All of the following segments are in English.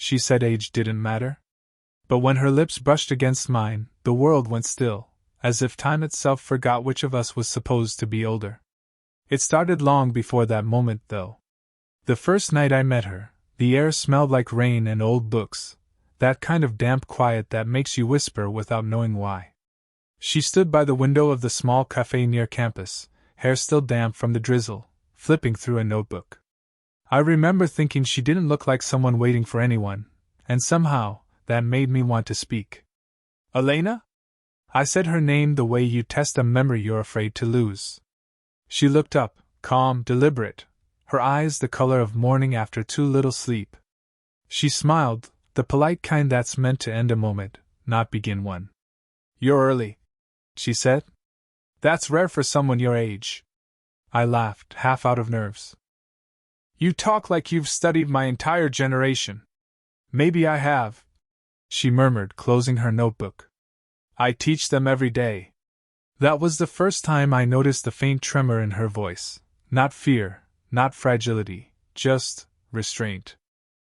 she said age didn't matter. But when her lips brushed against mine, the world went still, as if time itself forgot which of us was supposed to be older. It started long before that moment, though. The first night I met her, the air smelled like rain and old books, that kind of damp quiet that makes you whisper without knowing why. She stood by the window of the small cafe near campus, hair still damp from the drizzle, flipping through a notebook. I remember thinking she didn't look like someone waiting for anyone, and somehow, that made me want to speak. Elena? I said her name the way you test a memory you're afraid to lose. She looked up, calm, deliberate, her eyes the color of morning after too little sleep. She smiled, the polite kind that's meant to end a moment, not begin one. You're early, she said. That's rare for someone your age. I laughed, half out of nerves. You talk like you've studied my entire generation. Maybe I have, she murmured, closing her notebook. I teach them every day. That was the first time I noticed the faint tremor in her voice. Not fear, not fragility, just restraint.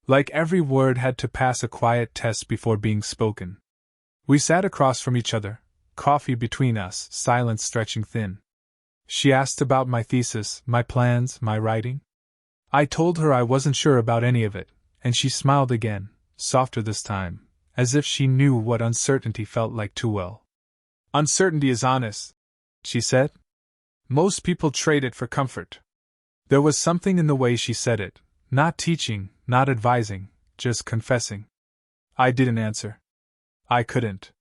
Like every word had to pass a quiet test before being spoken. We sat across from each other, coffee between us, silence stretching thin. She asked about my thesis, my plans, my writing. I told her I wasn't sure about any of it, and she smiled again, softer this time, as if she knew what uncertainty felt like too well. Uncertainty is honest, she said. Most people trade it for comfort. There was something in the way she said it, not teaching, not advising, just confessing. I didn't answer. I couldn't.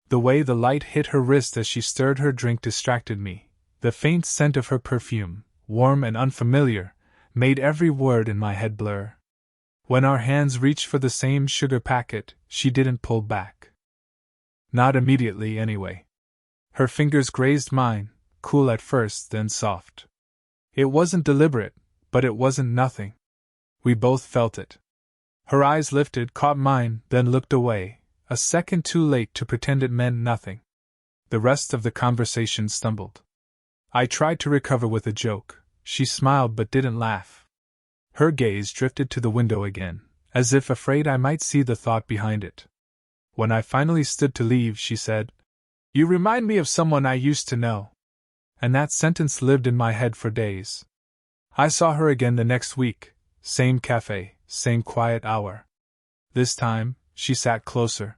The way the light hit her wrist as she stirred her drink distracted me. The faint scent of her perfume, warm and unfamiliar, made every word in my head blur. When our hands reached for the same sugar packet, she didn't pull back. Not immediately, anyway. Her fingers grazed mine, cool at first, then soft. It wasn't deliberate, but it wasn't nothing. We both felt it. Her eyes lifted, caught mine, then looked away, a second too late to pretend it meant nothing. The rest of the conversation stumbled. I tried to recover with a joke. She smiled but didn't laugh. Her gaze drifted to the window again, as if afraid I might see the thought behind it. When I finally stood to leave, she said, "You remind me of someone I used to know." And that sentence lived in my head for days. I saw her again the next week, same cafe, same quiet hour. This time, she sat closer.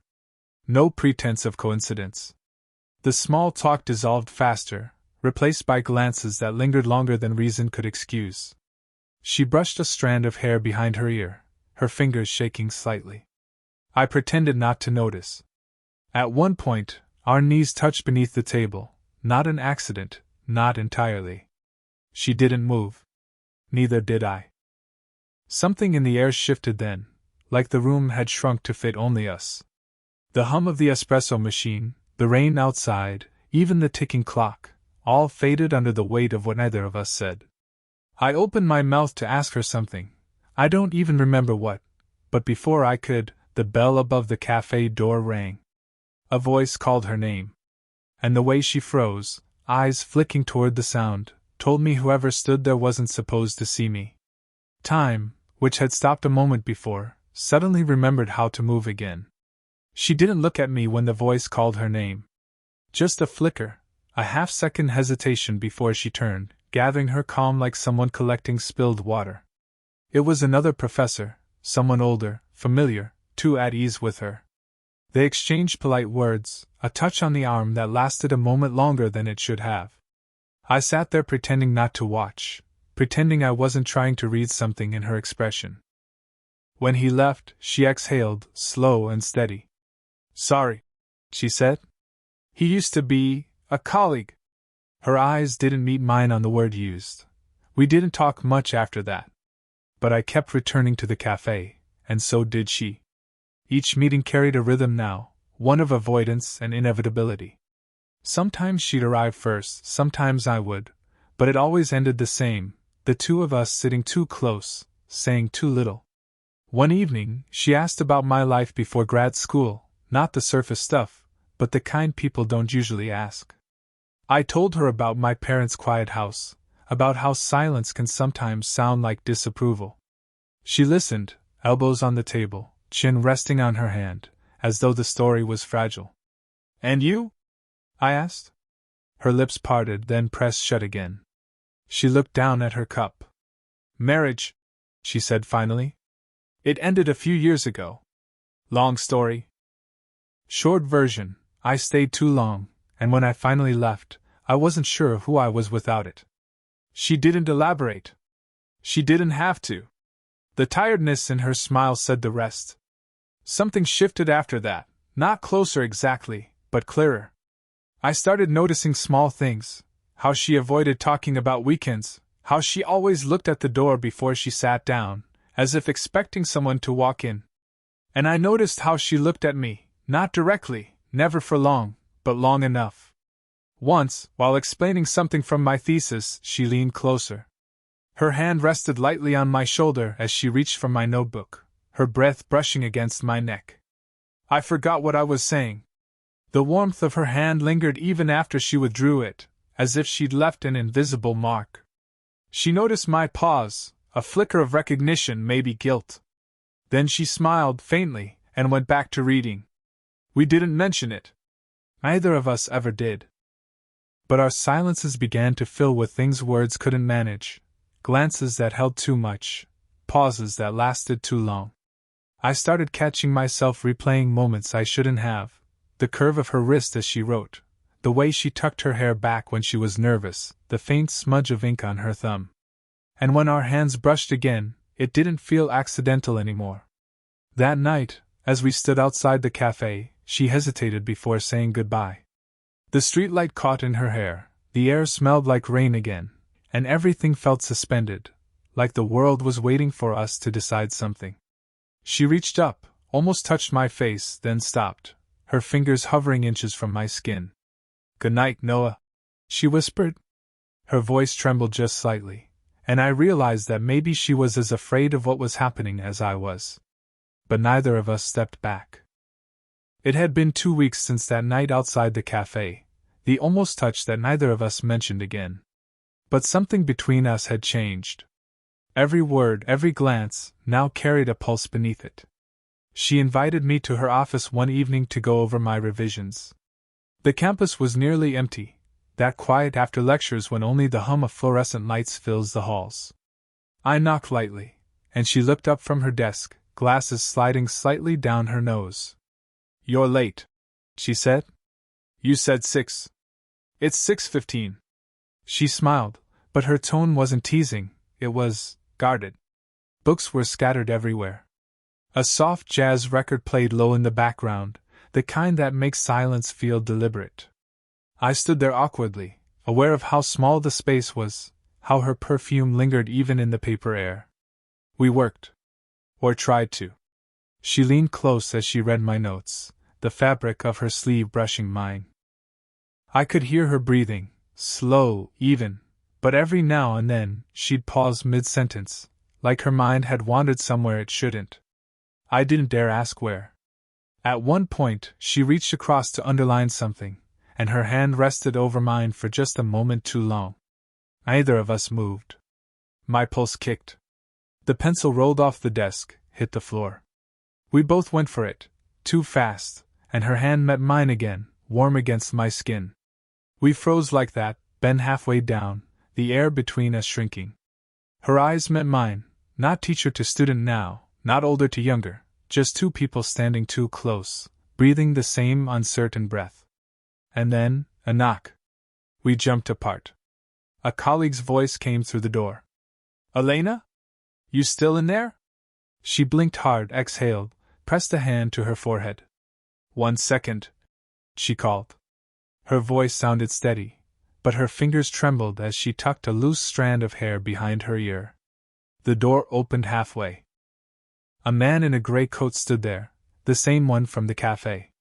No pretense of coincidence. The small talk dissolved faster, replaced by glances that lingered longer than reason could excuse. She brushed a strand of hair behind her ear, her fingers shaking slightly. I pretended not to notice. At one point, our knees touched beneath the table, not an accident, not entirely. She didn't move. Neither did I. Something in the air shifted then, like the room had shrunk to fit only us. The hum of the espresso machine, the rain outside, even the ticking clock, all faded under the weight of what neither of us said. I opened my mouth to ask her something. I don't even remember what, but before I could, the bell above the cafe door rang. A voice called her name. And the way she froze, eyes flicking toward the sound, told me whoever stood there wasn't supposed to see me. Time, which had stopped a moment before, suddenly remembered how to move again. She didn't look at me when the voice called her name. Just a flicker, a half-second hesitation before she turned, gathering her calm like someone collecting spilled water. It was another professor, someone older, familiar, too at ease with her. They exchanged polite words, a touch on the arm that lasted a moment longer than it should have. I sat there pretending not to watch, pretending I wasn't trying to read something in her expression. When he left, she exhaled, slow and steady. "Sorry," she said. "He used to be a colleague." Her eyes didn't meet mine on the word used. We didn't talk much after that. But I kept returning to the cafe, and so did she. Each meeting carried a rhythm now, one of avoidance and inevitability. Sometimes she'd arrive first, sometimes I would, but it always ended the same, the two of us sitting too close, saying too little. One evening, she asked about my life before grad school, not the surface stuff, but the kind people don't usually ask. I told her about my parents' quiet house, about how silence can sometimes sound like disapproval. She listened, elbows on the table, chin resting on her hand, as though the story was fragile. And you? I asked. Her lips parted, then pressed shut again. She looked down at her cup. Marriage, she said finally. It ended a few years ago. Long story. Short version, I stayed too long, and when I finally left, I wasn't sure who I was without it. She didn't elaborate. She didn't have to. The tiredness in her smile said the rest. Something shifted after that, not closer exactly, but clearer. I started noticing small things, how she avoided talking about weekends, how she always looked at the door before she sat down, as if expecting someone to walk in. And I noticed how she looked at me, not directly, never for long, but long enough. Once, while explaining something from my thesis, she leaned closer. Her hand rested lightly on my shoulder as she reached for my notebook, her breath brushing against my neck. I forgot what I was saying. The warmth of her hand lingered even after she withdrew it, as if she'd left an invisible mark. She noticed my pause, a flicker of recognition, maybe guilt. Then she smiled faintly and went back to reading. We didn't mention it. Neither of us ever did. But our silences began to fill with things words couldn't manage. Glances that held too much, pauses that lasted too long. I started catching myself replaying moments I shouldn't have, the curve of her wrist as she wrote, the way she tucked her hair back when she was nervous, the faint smudge of ink on her thumb. And when our hands brushed again, it didn't feel accidental anymore. That night, as we stood outside the cafe, she hesitated before saying goodbye. The streetlight caught in her hair, the air smelled like rain again, and everything felt suspended, like the world was waiting for us to decide something. She reached up, almost touched my face, then stopped, her fingers hovering inches from my skin. "Good night, Noah," she whispered. Her voice trembled just slightly, and I realized that maybe she was as afraid of what was happening as I was. But neither of us stepped back. It had been 2 weeks since that night outside the cafe, the almost touch that neither of us mentioned again. But something between us had changed. Every word, every glance, now carried a pulse beneath it. She invited me to her office one evening to go over my revisions. The campus was nearly empty, that quiet after lectures when only the hum of fluorescent lights fills the halls. I knocked lightly, and she looked up from her desk, glasses sliding slightly down her nose. "You're late," she said. "You said 6. It's 6:15. She smiled, but her tone wasn't teasing, it was guarded. Books were scattered everywhere. A soft jazz record played low in the background, the kind that makes silence feel deliberate. I stood there awkwardly, aware of how small the space was, how her perfume lingered even in the paper air. We worked. Or tried to. She leaned close as she read my notes, the fabric of her sleeve brushing mine. I could hear her breathing, slow, even, but every now and then she'd pause mid-sentence, like her mind had wandered somewhere it shouldn't. I didn't dare ask where. At one point, she reached across to underline something, and her hand rested over mine for just a moment too long. Neither of us moved. My pulse kicked. The pencil rolled off the desk, hit the floor. We both went for it, too fast, and her hand met mine again, warm against my skin. We froze like that, bent halfway down, the air between us shrinking. Her eyes met mine, not teacher to student now, not older to younger, just two people standing too close, breathing the same uncertain breath. And then, a knock. We jumped apart. A colleague's voice came through the door. "Elena? You still in there?" She blinked hard, exhaled, pressed a hand to her forehead. "1 second," she called. Her voice sounded steady, but her fingers trembled as she tucked a loose strand of hair behind her ear. The door opened halfway. A man in a gray coat stood there, the same one from the cafe.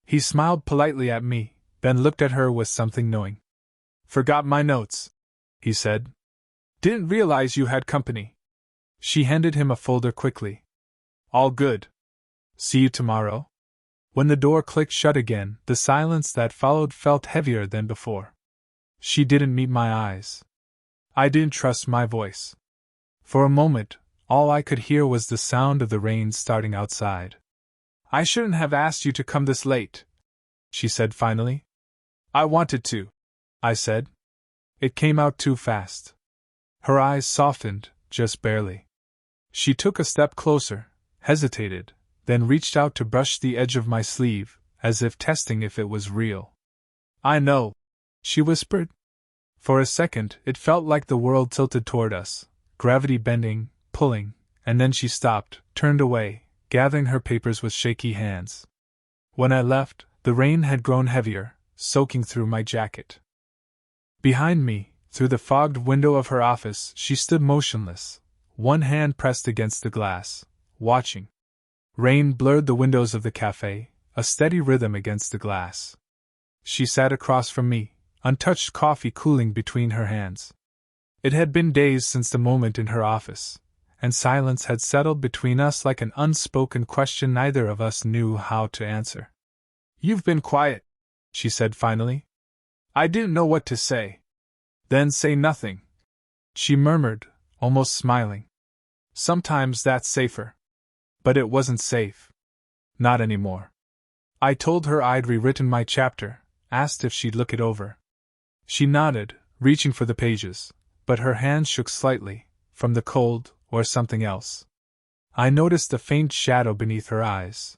He smiled politely at me, then looked at her with something knowing. "Forgot my notes," he said. "Didn't realize you had company." She handed him a folder quickly. "All good. See you tomorrow?" When the door clicked shut again, the silence that followed felt heavier than before. She didn't meet my eyes. I didn't trust my voice. For a moment, All I could hear was the sound of the rain starting outside. "I shouldn't have asked you to come this late," she said finally. "I wanted to," I said. It came out too fast. Her eyes softened, just barely. She took a step closer, hesitated, then reached out to brush the edge of my sleeve, as if testing if it was real. "I know," she whispered. For a second, it felt like the world tilted toward us, gravity bending, pulling, and then she stopped, turned away, gathering her papers with shaky hands. When I left, the rain had grown heavier, soaking through my jacket. Behind me, through the fogged window of her office, she stood motionless, one hand pressed against the glass, watching. Rain blurred the windows of the cafe, a steady rhythm against the glass. She sat across from me, untouched coffee cooling between her hands. It had been days since the moment in her office, and silence had settled between us like an unspoken question neither of us knew how to answer. "You've been quiet," she said finally. "I didn't know what to say." "Then say nothing," she murmured, almost smiling. "Sometimes that's safer." But it wasn't safe. Not anymore. I told her I'd rewritten my chapter, asked if she'd look it over. She nodded, reaching for the pages, but her hand shook slightly, from the cold, or something else. I noticed a faint shadow beneath her eyes.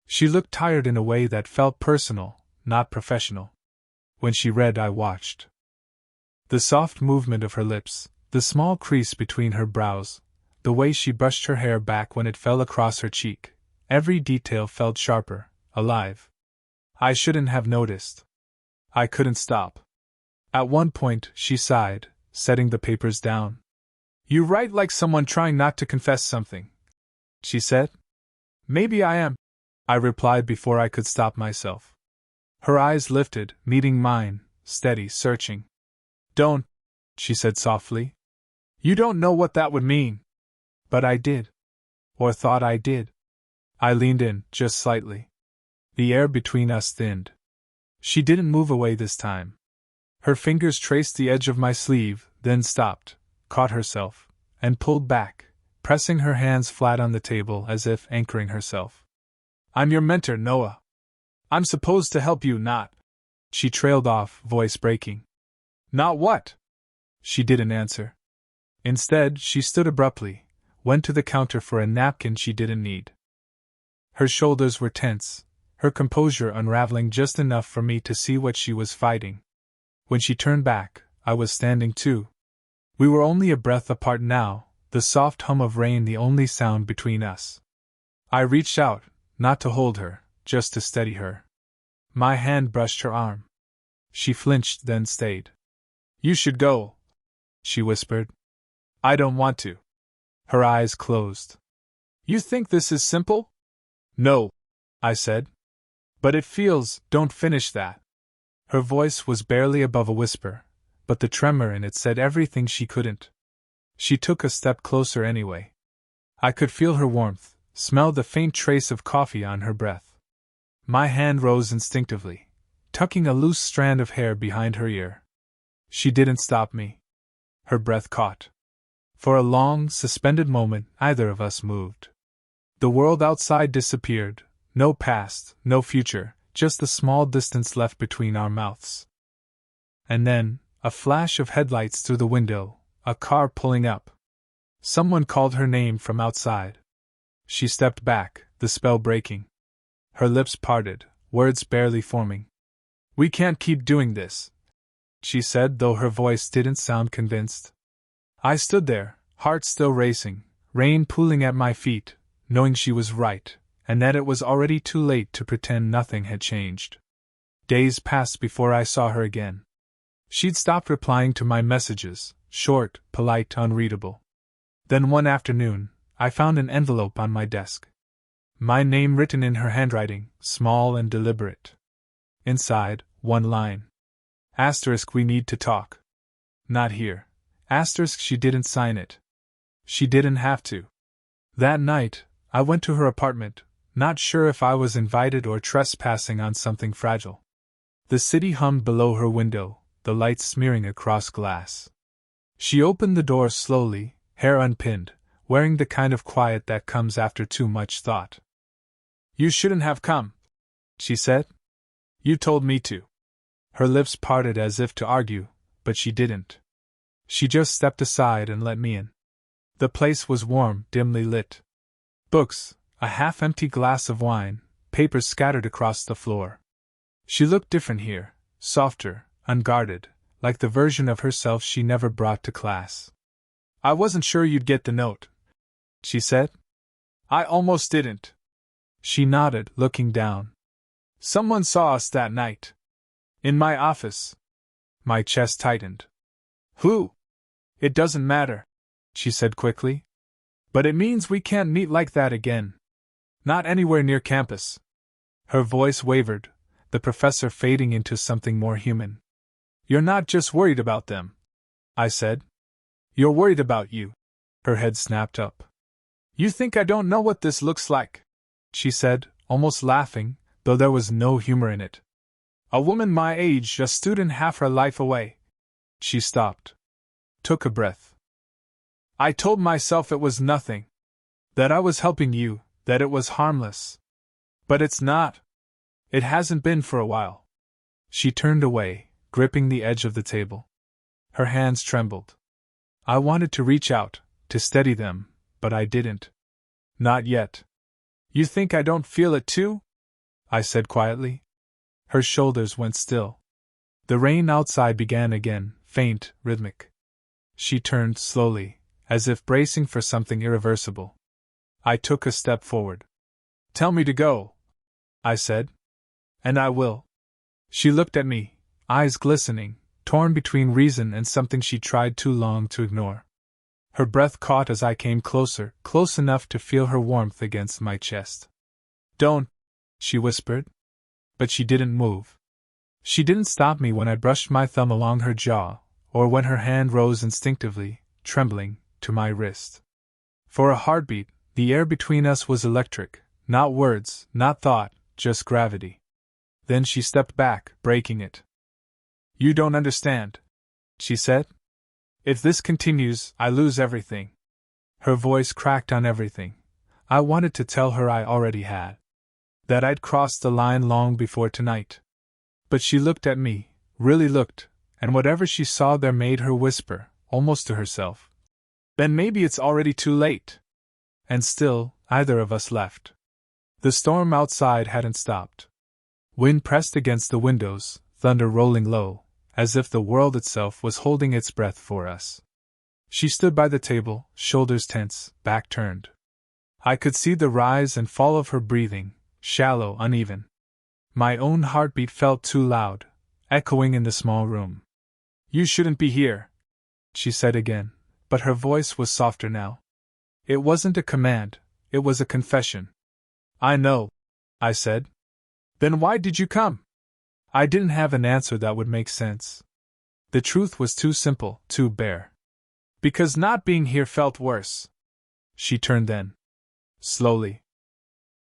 She looked tired in a way that felt personal, not professional. When she read, I watched. The soft movement of her lips, the small crease between her brows, the way she brushed her hair back when it fell across her cheek, every detail felt sharper, alive. I shouldn't have noticed. I couldn't stop. At one point, she sighed, setting the papers down. "You write like someone trying not to confess something," she said. "Maybe I am," I replied before I could stop myself. Her eyes lifted, meeting mine, steady, searching. "Don't," she said softly. "You don't know what that would mean." But I did. Or thought I did. I leaned in, just slightly. The air between us thinned. She didn't move away this time. Her fingers traced the edge of my sleeve, then stopped, caught herself, and pulled back, pressing her hands flat on the table as if anchoring herself. "I'm your mentor, Noah. I'm supposed to help you, not..." She trailed off, voice breaking. "Not what?" She didn't answer. Instead, she stood abruptly, went to the counter for a napkin she didn't need. Her shoulders were tense, her composure unraveling just enough for me to see what she was fighting. When she turned back, I was standing too. We were only a breath apart now, the soft hum of rain the only sound between us. I reached out, not to hold her, just to steady her. My hand brushed her arm. She flinched, then stayed. "You should go," she whispered. "I don't want to." Her eyes closed. "You think this is simple?" "No," I said. "But it feels..." "Don't finish that." Her voice was barely above a whisper, but the tremor in it said everything she couldn't. She took a step closer anyway. I could feel her warmth, smell the faint trace of coffee on her breath. My hand rose instinctively, tucking a loose strand of hair behind her ear. She didn't stop me. Her breath caught. For a long, suspended moment, neither of us moved. The world outside disappeared, no past, no future, just the small distance left between our mouths. And then, a flash of headlights through the window, a car pulling up. Someone called her name from outside. She stepped back, the spell breaking. Her lips parted, words barely forming. "We can't keep doing this," she said, though her voice didn't sound convinced. I stood there, heart still racing, rain pooling at my feet, knowing she was right, and that it was already too late to pretend nothing had changed. Days passed before I saw her again. She'd stopped replying to my messages, short, polite, unreadable. Then one afternoon, I found an envelope on my desk. My name written in her handwriting, small and deliberate. Inside, one line. Asterisk, we need to talk. Not here. Asterisk, she didn't sign it. She didn't have to. That night, I went to her apartment, not sure if I was invited or trespassing on something fragile. The city hummed below her window, the lights smearing across glass. She opened the door slowly, hair unpinned, wearing the kind of quiet that comes after too much thought. "You shouldn't have come," she said. "You told me to." Her lips parted as if to argue, but she didn't. She just stepped aside and let me in. The place was warm, dimly lit. Books, a half-empty glass of wine, papers scattered across the floor. She looked different here, softer, unguarded, like the version of herself she never brought to class. "I wasn't sure you'd get the note," she said. "I almost didn't." She nodded, looking down. "Someone saw us that night. In my office." My chest tightened. "Who?" "It doesn't matter," she said quickly. "But it means we can't meet like that again. Not anywhere near campus." Her voice wavered, the professor fading into something more human. "You're not just worried about them," I said. "You're worried about you." Her head snapped up. "You think I don't know what this looks like?" she said, almost laughing, though there was no humor in it. "A woman my age, a student half her life away." She stopped. Took a breath. "I told myself it was nothing. That I was helping you, that it was harmless. But it's not. It hasn't been for a while." She turned away, gripping the edge of the table. Her hands trembled. I wanted to reach out, to steady them, but I didn't. "Not yet." "You think I don't feel it too?" I said quietly. Her shoulders went still. The rain outside began again, faint, rhythmic. She turned slowly, as if bracing for something irreversible. I took a step forward. "Tell me to go," I said. "And I will." She looked at me, eyes glistening, torn between reason and something she tried too long to ignore. Her breath caught as I came closer, close enough to feel her warmth against my chest. "Don't," she whispered. But she didn't move. She didn't stop me when I brushed my thumb along her jaw, or when her hand rose instinctively, trembling, to my wrist. For a heartbeat, the air between us was electric, not words, not thought, just gravity. Then she stepped back, breaking it. "You don't understand," she said. "If this continues, I lose everything." Her voice cracked on everything. I wanted to tell her I already had. That I'd crossed the line long before tonight. But she looked at me, really looked, and whatever she saw there made her whisper, almost to herself, "Then maybe it's already too late." And still, either of us left. The storm outside hadn't stopped. Wind pressed against the windows, thunder rolling low, as if the world itself was holding its breath for us. She stood by the table, shoulders tense, back turned. I could see the rise and fall of her breathing, shallow, uneven. My own heartbeat felt too loud, echoing in the small room. "You shouldn't be here," she said again, but her voice was softer now. It wasn't a command, it was a confession. "I know," I said. "Then why did you come?" I didn't have an answer that would make sense. The truth was too simple, too bare. "Because not being here felt worse." She turned then. Slowly.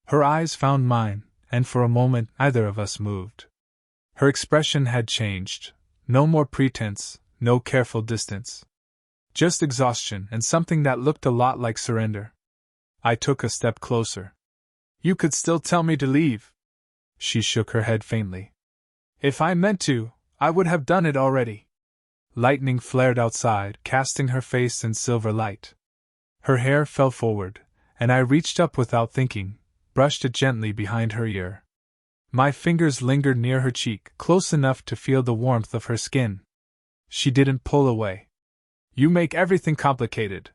Her eyes found mine, and for a moment neither of us moved. Her expression had changed. No more pretense, no careful distance. Just exhaustion and something that looked a lot like surrender. I took a step closer. "You could still tell me to leave." She shook her head faintly. "If I meant to, I would have done it already." Lightning flared outside, casting her face in silver light. Her hair fell forward, and I reached up without thinking, brushed it gently behind her ear. My fingers lingered near her cheek, close enough to feel the warmth of her skin. She didn't pull away. "You make everything complicated,"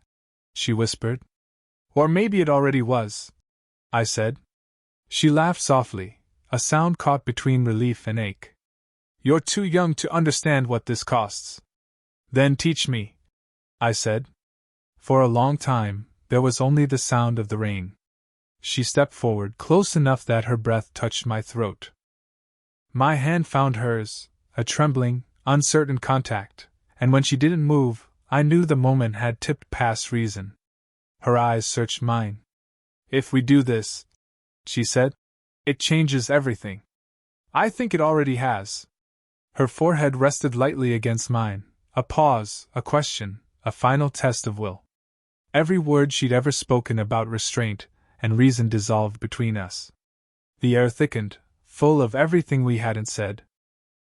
she whispered. "Or maybe it already was," I said. She laughed softly, a sound caught between relief and ache. "You're too young to understand what this costs." "Then teach me," I said. For a long time, there was only the sound of the rain. She stepped forward close enough that her breath touched my throat. My hand found hers, a trembling, uncertain contact, and when she didn't move, I knew the moment had tipped past reason. Her eyes searched mine. "If we do this," she said, "it changes everything." "I think it already has." Her forehead rested lightly against mine, a pause, a question, a final test of will. Every word she'd ever spoken about restraint and reason dissolved between us. The air thickened, full of everything we hadn't said.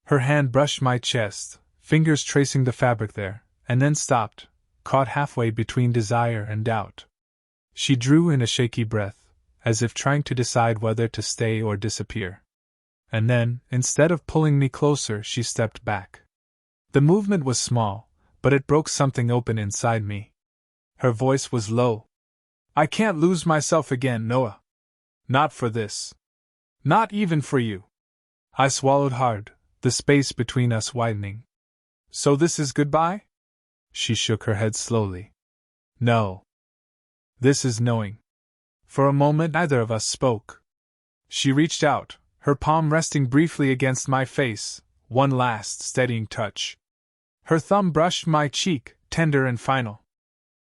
Her hand brushed my chest, fingers tracing the fabric there, and then stopped, caught halfway between desire and doubt. She drew in a shaky breath, as if trying to decide whether to stay or disappear. And then, instead of pulling me closer, she stepped back. The movement was small, but it broke something open inside me. Her voice was low. "I can't lose myself again, Noah. Not for this. Not even for you." I swallowed hard, the space between us widening. "So this is goodbye?" She shook her head slowly. "No. This is knowing." For a moment neither of us spoke. She reached out, her palm resting briefly against my face, one last steadying touch. Her thumb brushed my cheek, tender and final.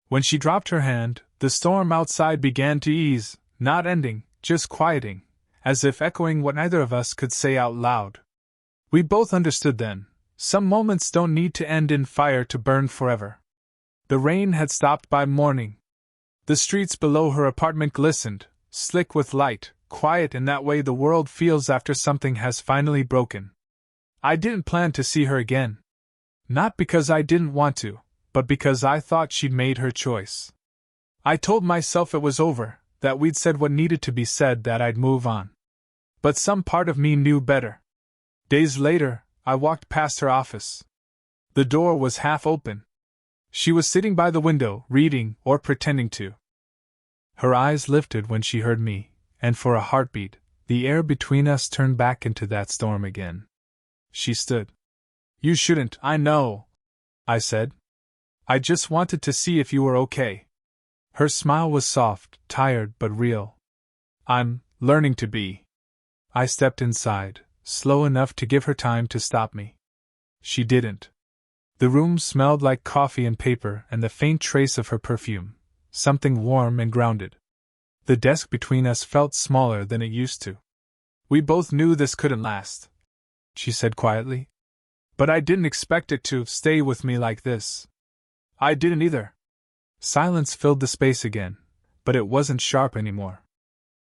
When she dropped her hand, the storm outside began to ease, not ending, just quieting, as if echoing what neither of us could say out loud. We both understood then, some moments don't need to end in fire to burn forever. The rain had stopped by morning. The streets below her apartment glistened, slick with light, quiet in that way the world feels after something has finally broken. I didn't plan to see her again. Not because I didn't want to, but because I thought she'd made her choice. I told myself it was over, that we'd said what needed to be said, that I'd move on. But some part of me knew better. Days later, I walked past her office. The door was half open. She was sitting by the window, reading, or pretending to. Her eyes lifted when she heard me, and for a heartbeat, the air between us turned back into that storm again. She stood. "You shouldn't, I know," I said. "I just wanted to see if you were okay." Her smile was soft, tired but real. "I'm learning to be." I stepped inside, slow enough to give her time to stop me. She didn't. The room smelled like coffee and paper and the faint trace of her perfume, something warm and grounded. The desk between us felt smaller than it used to. "We both knew this couldn't last," she said quietly. "But I didn't expect it to stay with me like this." "I didn't either." Silence filled the space again, but it wasn't sharp anymore.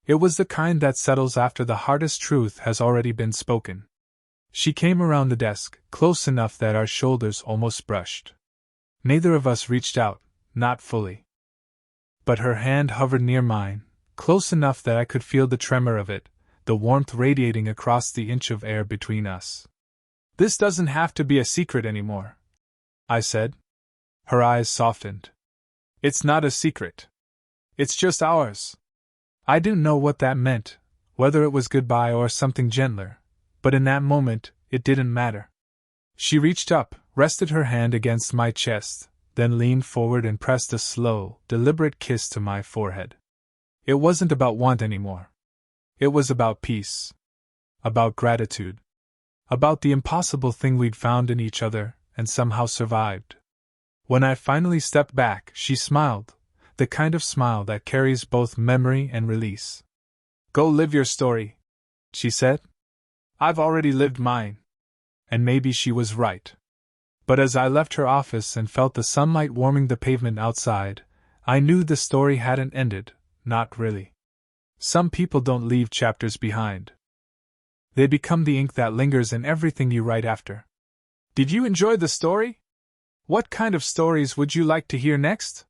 It was the kind that settles after the hardest truth has already been spoken. She came around the desk, close enough that our shoulders almost brushed. Neither of us reached out, not fully. But her hand hovered near mine, close enough that I could feel the tremor of it, the warmth radiating across the inch of air between us. "This doesn't have to be a secret anymore," I said. Her eyes softened. "It's not a secret. It's just ours." I didn't know what that meant, whether it was goodbye or something gentler, but in that moment, it didn't matter. She reached up, rested her hand against my chest, then leaned forward and pressed a slow, deliberate kiss to my forehead. It wasn't about want anymore. It was about peace. About gratitude. About the impossible thing we'd found in each other and somehow survived. When I finally stepped back, she smiled, the kind of smile that carries both memory and release. "Go live your story," she said. "I've already lived mine." And maybe she was right. But as I left her office and felt the sunlight warming the pavement outside, I knew the story hadn't ended, not really. Some people don't leave chapters behind. They become the ink that lingers in everything you write after. Did you enjoy the story? What kind of stories would you like to hear next?